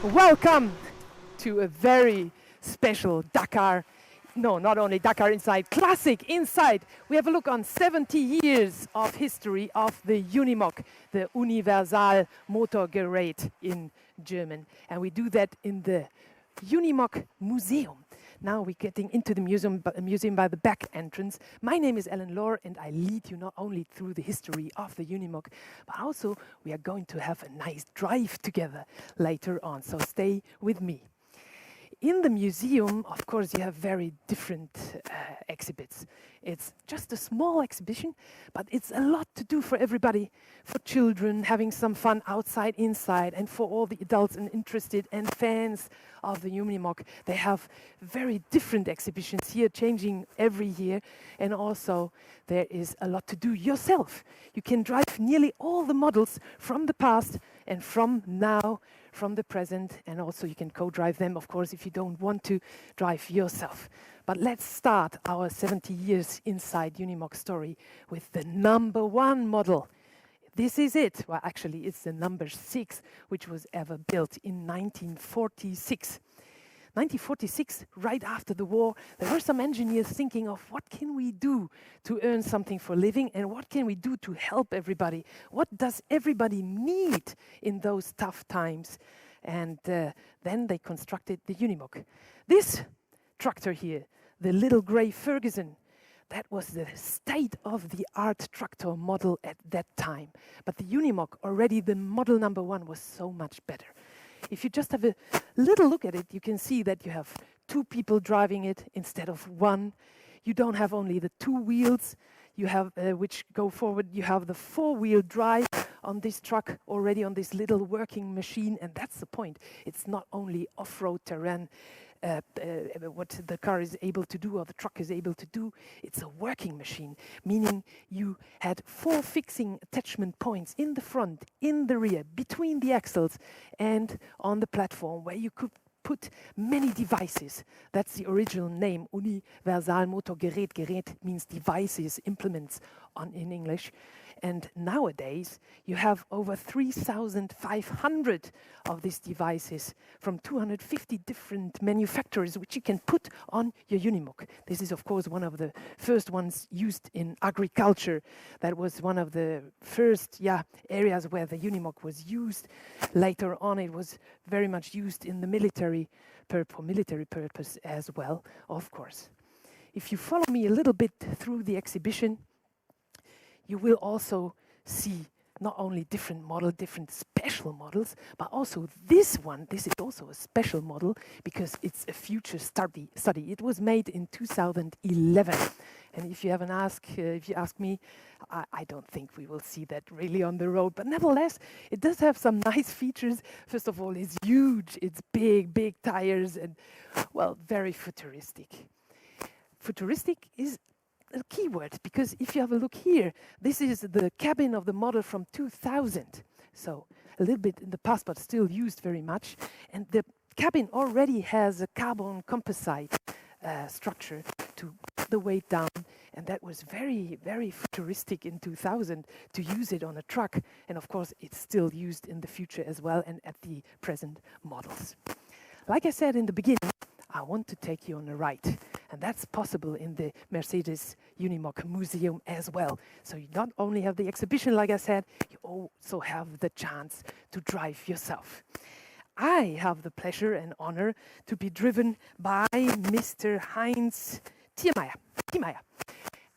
Welcome to a very special Dakar. No, not only Dakar Inside, Classic Inside. We have a look on 70 years of history of the Unimog, the Universal Motorgerät in German. And we do that in the Unimog Museum. Now we're getting into the museum by the back entrance. My name is Lohr, and I lead you not only through the history of the Unimog, but also we are going to have a nice drive together later on. So stay with me. In the museum, of course, you have very different exhibits. It's just a small exhibition, but it's a lot to do for everybody, for children, having some fun outside, inside, and for all the adults and interested and fans of the Unimog. They have very different exhibitions here, changing every year, and also there is a lot to do yourself. You can drive nearly all the models from the past and from now, from the present, and also you can co-drive them, of course, if you don't want to drive yourself. But let's start our 70 years inside Unimog story with the #1 model. This is it. Well, actually, it's the number 6, which was ever built in 1946. 1946, right after the war, there were some engineers thinking of what can we do to earn something for living and what can we do to help everybody? What does everybody need in those tough times? And then they constructed the Unimog. This tractor here, the little grey Ferguson, that was the state-of-the-art tractor model at that time. But the Unimog, already the model #1, was so much better. If you just have a little look at it, you can see that you have 2 people driving it instead of 1. You don't have only the 2 wheels, you have which go forward. You have the 4-wheel drive on this truck, already on this little working machine, and that's the point. It's not only off-road terrain, what the car is able to do or the truck is able to do. It's a working machine, meaning you had 4 fixing attachment points in the front, in the rear, between the axles and on the platform, where you could put many devices. That's the original name, Universal Motorgerät. Gerät means devices, implements in English. And nowadays, you have over 3,500 of these devices from 250 different manufacturers, which you can put on your Unimog. This is, of course, one of the first ones used in agriculture. That was one of the first areas where the Unimog was used. Later on, it was very much used in the military for military purpose as well, of course. If you follow me a little bit through the exhibition, you will also see not only different special models, but also this one. This is also a special model because it's a future study. It was made in 2011. And if you ask me, I don't think we will see that really on the road. But nevertheless, it does have some nice features. First of all, it's huge. It's big tires and, well, very futuristic. Futuristic is a key word, because if you have a look here, this is the cabin of the model from 2000. So a little bit in the past, but still used very much. And the cabin already has a carbon composite structure to put the weight down. And that was very, very futuristic in 2000 to use it on a truck. And of course, it's still used in the future as well and at the present models. Like I said in the beginning, I want to take you on a ride. And that's possible in the Mercedes Unimog Museum as well. So you not only have the exhibition, like I said, you also have the chance to drive yourself. I have the pleasure and honor to be driven by Mr. Heinz Thiemeyer.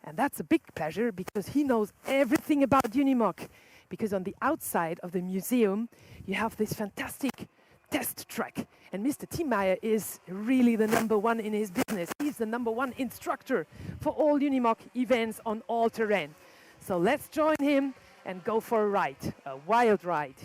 And that's a big pleasure because he knows everything about Unimog. Because on the outside of the museum, you have this fantastic test track. And Mr. Thiemeyer is really the #1 in his business. He's the #1 instructor for all Unimog events on all terrain. So let's join him and go for a ride, a wild ride.